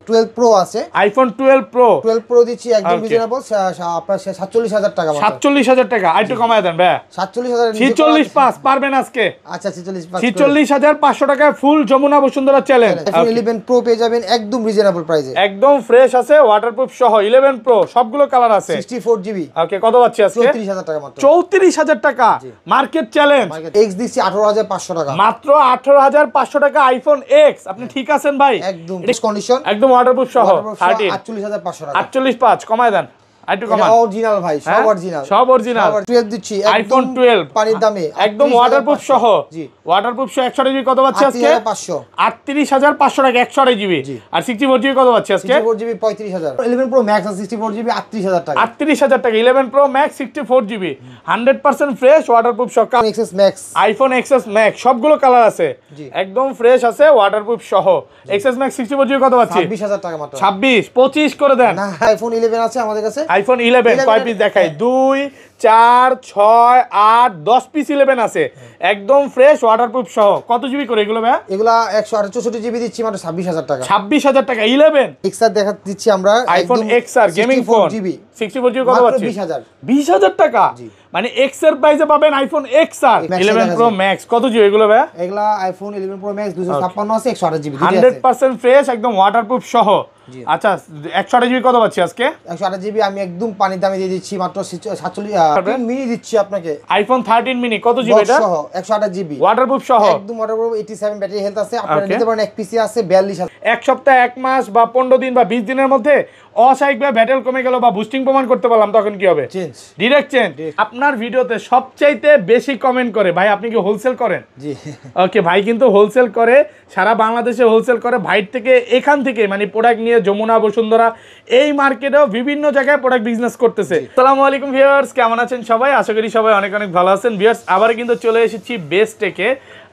12 pro আছে, iPhone 12 pro 12 pro দিচ্ছি একদম রিজনেবল, আপনার 47,000 টাকা মাত্র। 47,000 টাকা, আরেকটু কমায় দেন ভাই। 47,000 46.5 পারবেন আজকে? আচ্ছা 46,500 46,500 টাকায় full Jamuna Bashundhara challenge. IPhone 11 pro পেয়ে যাবেন একদম রিজনেবল প্রাইসে, একদম ফ্রেশ আছে, ওয়াটারপ্রুফ সহ 11 প্রো সবগুলো কালার আছে, 64 জিবি। ওকে, কত পাচ্ছি আজকে? 34,000 টাকা মাত্র। 34,000 টাকা মার্কেট চ্যালেঞ্জ। এক্স দিচ্ছি 18,500 টাকা মাত্র 18,500 টাকা আইফোন এক্স। আপনি ঠিক আছেন ভাই? একদম কন্ডিশন, একদম ওয়াটারপ্রুফ সহ 48,500 টাকা। 48.5 কমায় দেন আরেকটু কমান। অরিজিনাল ভাই, সব অরিজিনাল, সব অরিজিনাল। 12 দিচ্ছি আইফোন 12 পানির দামে একদম ওয়াটারপ্রুফ সহ। জি ওয়াটারপ্রুফ সহ 128 জিবি কত পাচ্ছি আজকে? 38,500 টাকা 128 জিবি। আর 64 জিবি কত পাচ্ছি আজকে? 64 জিবি 35,000। 11 প্রো ম্যাক্স আর 64 জিবি 38,000 টাকা। 38,000 টাকা 11 pro max 64 GB 100% fresh waterproof সহ। XS max, iPhone XS max সবগুলো কালার আছে, একদম ফ্রেশ আছে, ওয়াটারপ্রুফ সহ। এক্সএস ম্যাক্স 64 জিবি কত পাচ্ছি? 26,000 টাকা মাত্র। 26 25 করে দেন না, আইফোন 11 আছে আমাদের কাছে। আইফোন 11 কয় পিস দেখাই? 2 4 6 8 10 পিস 11 আছে, একদম ফ্রেশ ওয়াটারপ্রুফ সহ। কত জিবি করে এগুলো ভাই? এগুলা 164 জিবি দিচ্ছি মাত্র 26,000 টাকা। 26,000 টাকা 11 এক্সআর দেখা দিচ্ছি আমরা, iPhone XR gaming phone 64 GB কত পাচ্ছি? 20,000 টাকা। মানে এক্স এর প্রাইসে পাবেন আইফোন এক্সআর 11 প্রো ম্যাক্স। কত জিবি এগুলো ভাই? এগুলা আইফোন 11 প্রো ম্যাক্স 256 আছে, 128 জিবি 100% ফ্রেশ, একদম ওয়াটারপ্রুফ সহ। আচ্ছা 128 জিবি কত পাচ্ছি আজকে? 128 জিবি আমি একদম পানির দামে দিয়ে দিচ্ছি মাত্র 47 মিনি দিচ্ছি আপনাকে। আইফোন 13 মিনি কত জিবি এটা? সহ 128 জিবি ওয়াটারপ্রুফ সহ, একদম ওয়াটারপ্রুফ, 87 ব্যাটারি হেলথ আছে। আপনারা নিতে পারেন, এক পিসি আছে 42,000। এক সপ্তাহ, এক মাস বা 15 দিন বা 20 দিনের মধ্যে অস্বাভাবিকভাবে ব্যাটেল কমে গেল বা বুস্টিং প্রমাণ করতে পারলাম, তখন কি হবে? Direct change. আপনার ভিডিওতে সবচাইতে বেশি কমেন্ট করে ভাই আপনি কি হোলসেল করেন? জি ওকে, ভাই কিন্তু হোলসেল করে, সারা বাংলাদেশে হোলসেল করে। ভাইর থেকে এখান থেকে মানে প্রোডাক্ট নিয়ে যমুনা বসুন্ধরা এই মার্কেটেও বিভিন্ন জায়গায় প্রোডাক্ট বিজনেস করতেছে। আসসালামু আলাইকুম ভিউয়ার্স, কেমন আছেন সবাই? আশা করি সবাই অনেক অনেক ভালো আছেন। ভিউয়ার্স আবার কিন্তু চলে এসেছি বেস্টেকে।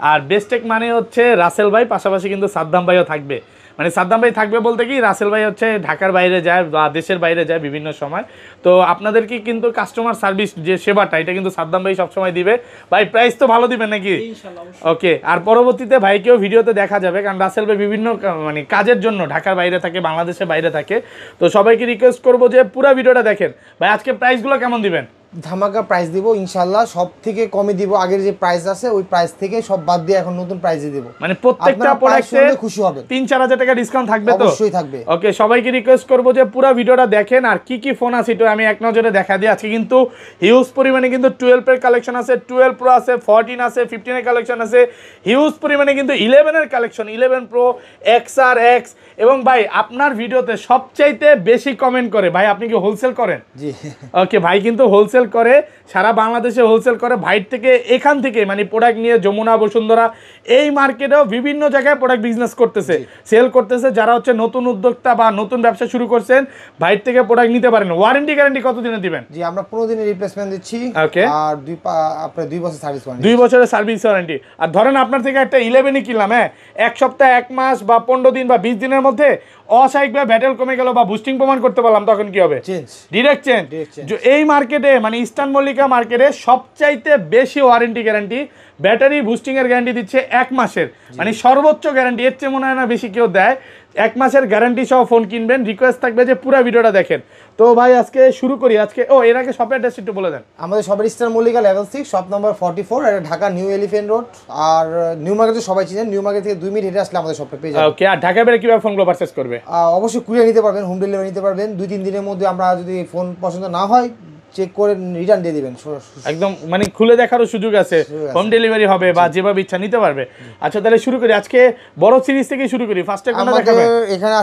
আর বেস্টেক মানে হচ্ছে রাসেল ভাই, পাশাপাশি কিন্তু সাদ্দাম ভাইও থাকবে। মানে সাদ্দাম ভাই থাকবে বলতে কি, রাসেল ভাই হচ্ছে ঢাকার বাইরে যায় বা দেশের বাইরে যায় বিভিন্ন সময়। তো আপনাদেরকে কিন্তু কাস্টমার সার্ভিস যে সেবাটা, এটা কিন্তু সাদ্দাম ভাই সবসময় দিবে। ভাই প্রাইস তো ভালো দিবেন নাকি? ওকে, আর পরবর্তীতে ভাইকেও ভিডিওতে দেখা যাবে, কারণ রাসেল ভাই বিভিন্ন মানে কাজের জন্য ঢাকার বাইরে থাকে, বাংলাদেশের বাইরে থাকে। তো সবাইকে রিকোয়েস্ট করবো যে পুরো ভিডিওটা দেখেন। ভাই আজকে প্রাইসগুলো কেমন দিবেন? ধামাকা প্রাইস দিব ইনশাআল্লাহ, সব থেকে কমই দিব। আগের যে প্রাইস আছে ওই প্রাইস থেকে সব বাদ দিয়ে এখন নতুন প্রাইসে দিব। মানে প্রত্যেকটা প্রোডাক্টে খুশি হবেন। 3-4 হাজার টাকা ডিসকাউন্ট থাকবে তো? অবশ্যই থাকবে। ওকে, সবাইকে রিকোয়েস্ট করব যে পুরো ভিডিওটা দেখেন। আর কি কি ফোন আছে এটা আমি এক নজরে দেখা দিই। আজকে কিন্তু হিউজ পরিমাণে কিন্তু 12 এর কালেকশন আছে, 12 প্রো আছে, 14 আছে, 15 এর কালেকশন আছে, হিউজ পরিমাণে কিন্তু 11 এর কালেকশন, 11 প্রো এক্সআর এক্স। এবং ভাই আপনার ভিডিওতে সবচাইতে বেশি কমেন্ট করে ভাই আপনি কি হোলসেল করেন? জি ওকে, ভাই কিন্তু হোলসেল করে, সারা বাংলাদেশে হোলসেল করে। ভাইর থেকে এখান থেকে মানে প্রোডাক্ট নিয়ে যমুনা বসুন্ধরা এই মার্কেটেও বিভিন্ন জায়গায় প্রোডাক্ট বিজনেস করতেছে, সেল করতেছে। যারা হচ্ছে নতুন উদ্যোক্তা বা নতুন ব্যবসা শুরু করছেন, ভাইর থেকে প্রোডাক্ট নিতে পারেন। ওয়ারেন্টি গ্যারান্টি কত দিনে দিবেন? জি আমরা 15 দিনের রিপ্লেসমেন্ট দিচ্ছি। ওকে, আর আপনার 2 বছর সার্ভিস ওয়ারেন্টি। 2 বছরের সার্ভিস ওয়ারেন্টি। আর ধরেন আপনার থেকে একটা 11ই কিনলাম, হ্যাঁ, এক সপ্তাহ, এক মাস বা 15 দিন বা 20 দিনের মধ্যে অস্বাভাবিকভাবে ব্যাটেল কমে গেল বা বুস্টিং প্রমাণ করতে পারলাম, তখন কি হবে? Direct change. এই মার্কেটে মানে ইস্টার্ন মল্লিকা মার্কেটে সবচাইতে বেশি ওয়ারেন্টি গ্যারান্টি, ব্যাটারি বুস্টিং এর গ্যারান্টি দিচ্ছে 1 মাসের, মানে সর্বোচ্চ গ্যারান্টি। এর চেয়ে মনে হয় না বেশি কেউ দেয়। 1 মাসের গ্যারান্টি সহ ফোন কিনবেন। রিকোয়েস্ট থাকবে যে পুরো ভিডিওটা দেখেন। তো ভাই আজকে শুরু করি। আজকে এর আগে শপের অ্যাড্রেস একটু বলে দেন। আমাদের শপের eastern Mallika level 6, shop number 44, এটা ঢাকা নিউ এলিফ্যান্ট রোড। আর নিউ মার্কেটে সবাই চিনেন, নিউ মার্কেট থেকে 2 মিনিট হেঁটে আসলে আমাদের শপে পেয়ে যাবেন। ওকে, আর ঢাকার বাইরে কিভাবে ফোনগুলো পারচেজ করবে? অবশ্যই কুরিয়ার নিতে পারবেন, হোম ডেলিভারি নিতে পারবেন। 2-3 দিনের মধ্যে আমরা যদি ফোন পছন্দ না হয় চেক করে রিটার্ন দিয়ে দিবেন। একদম মানে খুলে দেখারও সুযোগ আছে, হোম ডেলিভারি হবে বা যেভাবে ইচ্ছা নিতে পারবে। আচ্ছা তাহলে শুরু করি। আজকে বড় সিরিজ থেকে শুরু করি। ফার্স্টে কোনটা দেখাবেন? এখানে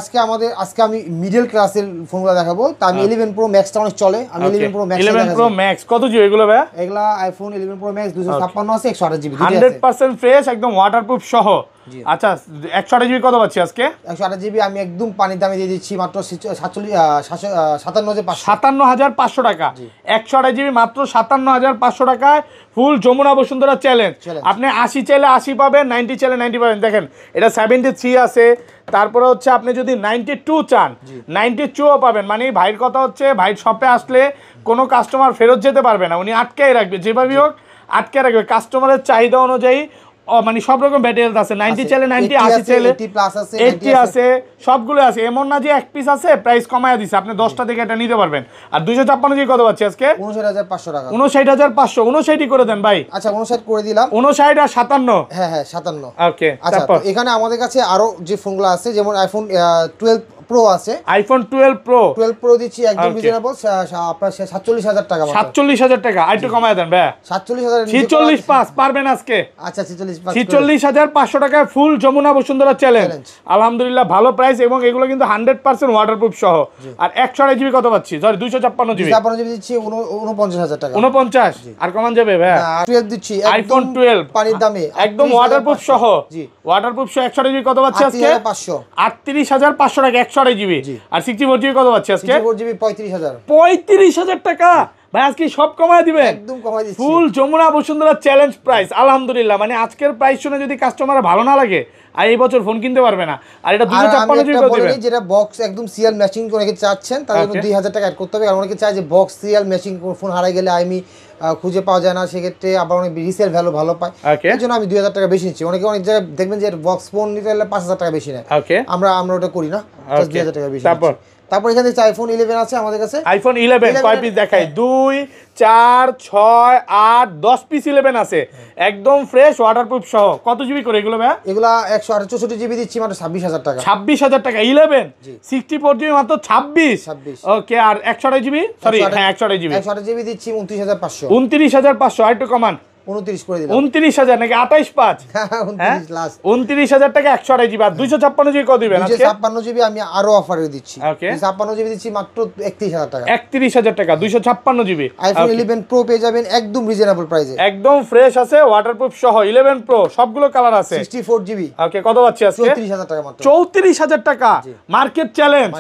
আজকে আমি মিডল ক্লাসের ফোনগুলো দেখাবো। তো আমি 11 প্রো ম্যাক্সটা অনেক চলে, আমি 11 প্রো ম্যাক্স 11 প্রো ম্যাক্স কত জিবি এগুলো ভাই? এগুলা আইফোন 11 প্রো ম্যাক্স 256 আছে, 128 জিবি 100% ফ্রেশ, একদম ওয়াটারপ্রুফ সহ। আচ্ছা 128 জিবি কত পাচ্ছি আজকে? 128 জিবি আমি একদম পানির দামে দিয়ে দিচ্ছি মাত্র 57,500 টাকা। 128 জিবি মাত্র 57,500 টাকায় ফুল যমুনা বসুন্ধরা চ্যালেঞ্জ। আপনি 80 চাইলে 80 পাবেন, 90 চাইলে 90 পাবেন। দেখেন এটা 73 আছে, তারপরে হচ্ছে আপনি যদি 92 চান 92ও পাবেন। মানে ভাইয়ের কথা হচ্ছে ভাইয়ের শপে আসলে কোনো কাস্টমার ফেরত যেতে পারবে না, উনি আটকাই রাখবে, যেভাবেই হোক আটকে রাখবে। কাস্টমারের চাহিদা অনুযায়ী মানে সব রকম ব্যাটারি হেলথ আছে 90 চাইলে 90 80 চাইলে 80 প্লাস আছে 80 আছে সবগুলো আছে এমন না যে এক পিস আছে প্রাইস কমায়া দিছে আপনি 10টা থেকে এটা নিতে পারবেন আর 256 জি কত পাচ্ছি আজকে 59500 টাকা 59500 59ই করে দেন ভাই আচ্ছা 59 করে দিলাম 59 আর 57 হ্যাঁ হ্যাঁ 57 ওকে আচ্ছা তারপর তো এখানে আমাদের কাছে আরো যে ফোনগুলো আছে যেমন আইফোন 12 প্রো আছে আইফোন 12 প্রো 12 প্রো দিচ্ছি একদম Okay. রিজনেবল আপনার 47000 টাকা মাত্র 47000 টাকা আর একটু কমায় দেন ভাই 47000 46 পাস পারবেন আজকে আচ্ছা 46 46500 টাকায় ফুল যমুনা বসুন্ধরা চ্যালেঞ্জ আলহামদুলিল্লাহ ভালো প্রাইস এবং এগুলো কিন্তু 100% ওয়াটারপ্রুফ সহ আর 128 জিবি কত পাচ্ছি সরি 256 জিবি 256 জিবি দিচ্ছি 49000 টাকা 49 আর কমান যাবে ভাই 12 দিচ্ছি আইফোন 12 পানির দামে একদম ওয়াটারপ্রুফ সহ জি ওয়াটারপ্রুফ সহ 128 জিবি কত পাচ্ছি আজকে 38500 38500 টাকা 128 জিবি আর 64 জিবি কত পাচ্ছি আজকে 4 জিবি 35000 35000 টাকা ভাই আজকে সব কমায় দিবেন একদম কমাই দিচ্ছি ফুল যমুনা বসুন্ধরা চ্যালেঞ্জ প্রাইস আলহামদুলিল্লাহ মানে আজকের প্রাইস শুনে যদি কাস্টমার ভালো না লাগে আর এই বছর ফোন কিনতে পারবে না আর এটা 256 জিবি করে দিবেন যেটা বক্স একদম সিরিয়াল ম্যাচিং করে চাচ্ছেন তাহলে 2000 টাকা অ্যাড করতে হবে কারণ অনেকে চায় যে বক্স সিরিয়াল ম্যাচিং ফোন হারাই গেলে আমি খুঁজে পাওয়া যায় না সেক্ষেত্রে আবার অনেক রিসেল ভ্যালু ভালো পায় এই জন্য আমি 2000 টাকা বেশি নিচ্ছি অনেকে অনেক জায়গায় দেখবেন যে বক্স ফোন নিতে হলে 5000 টাকা বেশি নেয় আমরা ওটা করি না জাস্ট 2000 টাকা বেশি তারপর এখানে আইফোন 11 আছে আমাদের কাছে আইফোন 11 কয় পিস দেখাই 2 4 6 8 10 পিস 11 আছে একদম ফ্রেশ ওয়াটারপ্রুফ সহ কত জিবি করে এগুলো ভাই এগুলা 168 জিবি দিচ্ছি মাত্র 26000 টাকা 26000 টাকা 11 64 জিবি মাত্র 26 ওকে আর 128 জিবি সরি হ্যাঁ 128 জিবি 128 জিবি দিচ্ছি 29500 29500 আর একটু কমান 29 করে দিলাম 29000 নাকি 285 29 লাস্ট 29000 টাকা 128 জিবি আর 256 জিবি কত দিবেন আজকে 256 জিবি আমি আরো অফারে দিচ্ছি 256 জিবি দিচ্ছি মাত্র 31000 টাকা 31000 টাকা 256 জিবি আইফোন 11 প্রো পেয়ে যাবেন একদম রিজনেবল প্রাইসে একদম ফ্রেশ আছে ওয়াটারপ্রুফ সহ 11 প্রো সবগুলো কালার আছে 64 জিবি ওকে কত পাচ্ছি আজকে 34000 টাকা মাত্র 34000 টাকা মার্কেট চ্যালেঞ্জ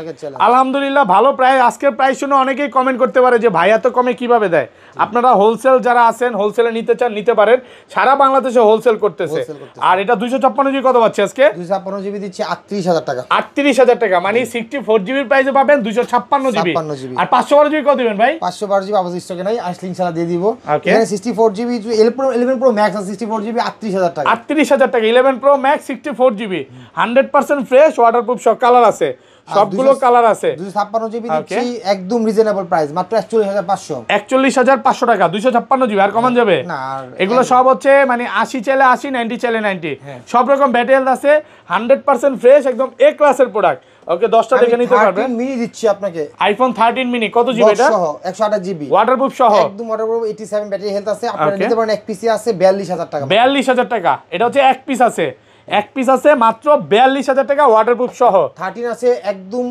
আলহামদুলিল্লাহ ভালো প্রাইস আজকের প্রাইস শুনে অনেকেই কমেন্ট করতে পারে যে ভাই এত কমে কিভাবে দেয় আপনারা হোলসেল যারা আছেন হোলসেলে নিতে চান নিতে পারেন সারা বাংলাদেশে হোলসেল করতেছে আর এটা 256 জিবি কত পাচ্ছি আজকে 256 জিবি দিচ্ছি 38000 টাকা 38000 টাকা মানে 64 জিবির প্রাইসে পাবেন 256 জিবি আর 512 জিবি কত দিবেন ভাই 512 জিবি আপাতত স্টকে নাই আসলে ইনশাআল্লাহ দিয়ে দিব এখানে 64 জিবি 11 প্রো ম্যাক্স আছে 64 জিবি 38000 টাকা 38000 টাকা 11 pro max 64 GB 100% fresh waterproof সব কালার আছে সবগুলো কালার আছে 256 জিবি দিচ্ছি একদম রিজনেবল প্রাইস মাত্র 41500 41500 টাকা 256 জিবি আর কমান যাবে না এগুলো সব হচ্ছে মানে 80 চাইলে 80 90 চাইলে 90 সব রকম ব্যাটারি হেলথ আছে 100% ফ্রেশ একদম এ ক্লাসের প্রোডাক্ট ওকে 10টা দেখে নিতে পারবেন 13 মিনি দিচ্ছি আপনাকে আইফোন 13 মিনি কত জিবি এটা সহ 128 জিবি ওয়াটারপ্রুফ সহ একদম ওয়াটারপ্রুফ 87 ব্যাটারি হেলথ আছে আপনারা নিতে পারেন এক পিসি আছে 42000 টাকা 42000 টাকা এটা হচ্ছে এক পিস আছে এক পিস আছে মাত্র 42000 টাকা ওয়াটারপ্রুফ সহ 13 আছে একদম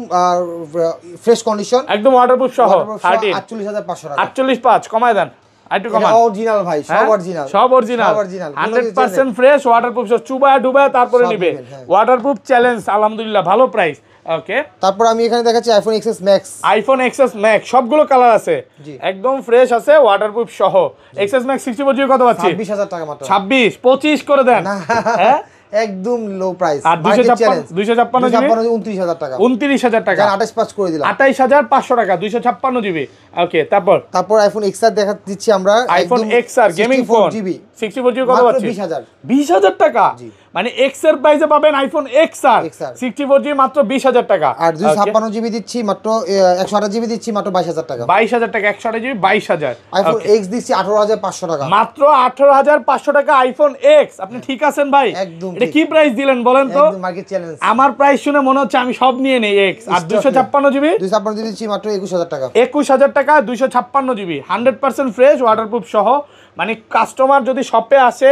ফ্রেশ কন্ডিশন একদম ওয়াটারপ্রুফ সহ 13 48500 টাকা 485 কমায় দেন আইটু কমান অরিজিনাল ভাই সব অরিজিনাল সব অরিজিনাল 100% ফ্রেশ ওয়াটারপ্রুফ চুবায়া ডুবায়া তারপরে নিবে ওয়াটারপ্রুফ চ্যালেঞ্জ আলহামদুলিল্লাহ ভালো প্রাইস ওকে তারপর আমি এখানে দেখাচ্ছি iPhone XS max iPhone XS max সবগুলো কালার আছে একদম ফ্রেশ আছে ওয়াটারপ্রুফ সহ এক্সএস ম্যাক্স 64 জিবি কত পাচ্ছি 26000 টাকা মাত্র 26 25 করে দেন হ্যাঁ একদম লো প্রাইস আর 256 জিবি 29000 টাকা 29000 টাকা 285 করে দিলাম 28500 টাকা 256 জিবি ওকে তারপর আইফোন এক্সআর দেখা দিচ্ছি আমরা iPhone XR gaming phone 64 GB কত পাচ্ছি 20000 টাকা মানে এক্স এর প্রাইসে পাবেন আইফোন এক্সআর 64 জিবি মাত্র 20000 টাকা আর 256 জিবি দিচ্ছি মাত্র 128 জিবি দিচ্ছি মাত্র 22000 টাকা 22000 টাকা 128 জিবি 22000 আইফোন এক্স দিচ্ছি 18500 টাকা মাত্র 18500 টাকা আইফোন এক্স আপনি ঠিক আছেন ভাই একদম এটা কি প্রাইস দিলেন বলেন তো একদম মার্কেট চ্যালেঞ্জ আমার প্রাইস শুনে মনে হচ্ছে আমি সব নিয়ে নেই এক্স আর 256 জিবি 256 জিবি দিচ্ছি মাত্র 21000 টাকা 21000 টাকা 256 জিবি 100% ফ্রেশ ওয়াটারপ্রুফ সহ মানে কাস্টমার যদি শপে আসে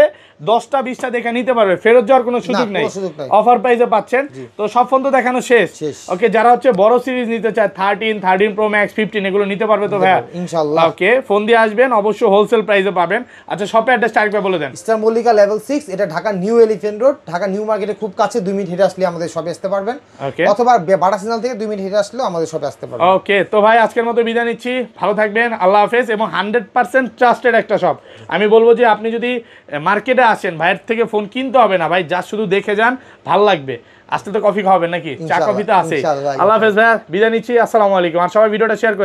10টা 20টা দেখে নিতে পারবে ফেরত যাওয়ার কোনো সুযোগ নাই অফার প্রাইসে পাচ্ছেন তো সব ফোন তো দেখানো শেষ ওকে যারা হচ্ছে বড় সিরিজ নিতে চায় 13 প্রো ম্যাক্স 15 এগুলো নিতে পারবে তো ভাইয়া ইনশাআল্লাহ ওকে ফোন দিয়ে আসবেন অবশ্যই হোলসেল প্রাইসে পাবেন আচ্ছা শপে অ্যাড্রেসটা আরেকবার বলে দেন স্টার মল্লিকা লেভেল 6 এটা Dhaka new elephant road Dhaka new মার্কেটে খুব কাছে 2 মিনিট হেঁটে আসলে আমাদের শপে আসতে পারবেন অথবা বাটা সিগন্যাল থেকে 2 মিনিট হেঁটে আসলে আমাদের শপে আসতে পারবেন ওকে তো ভাই আজকের মতো বিদায় নিচ্ছি ভালো থাকবেন আল্লাহ হাফেজ এবং 100% ট্রাস্টেড একটা শপ আমি বলবো যে আপনি যদি মার্কেটে আসেন ভাইয়ের থেকে ফোন কিনতে হবে না ভাই যা শুধু দেখে যান ভালো লাগবে আসতে তো কফি খাওয়াবেন নাকি চা কফি তো আছে আল্লাহ হাফেজ ভাই বিদায় নিচ্ছি আসসালামু আলাইকুম আর সবাই ভিডিওটা শেয়ার করে